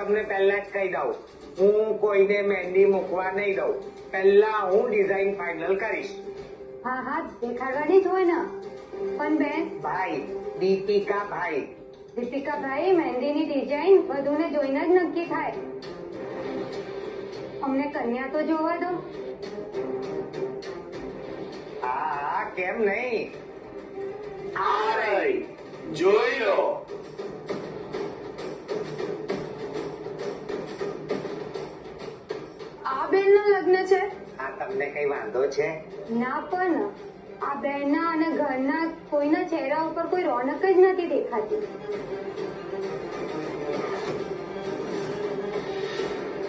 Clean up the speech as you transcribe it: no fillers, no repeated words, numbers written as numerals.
તમને પહેલા જ કહી દઉં, હું કોઈને મહેંદી મૂકવા નહીં દઉં. પહેલા હું ડિઝાઇન ફાઇનલ કરીશ. હા હા દેખાડવાની જ હોય ને. પણ બેન ભાઈ, દીપિકા ભાઈ. દીપિકા ભાઈ, મહેંદીની ડિઝાઇન વધુને જોઈને જ નક્કી થાય. અમને કન્યા તો જોવા દો. હા, કેમ નહીં? આ રહી, જોઈ લો. આ બેનના લગ્ન છે? આ તમને કઈ વાંધો છે? ના, પણ આ બેનના અને ઘરના કોઈના ચહેરા ઉપર કોઈ રોનક જ નથી દેખાતી.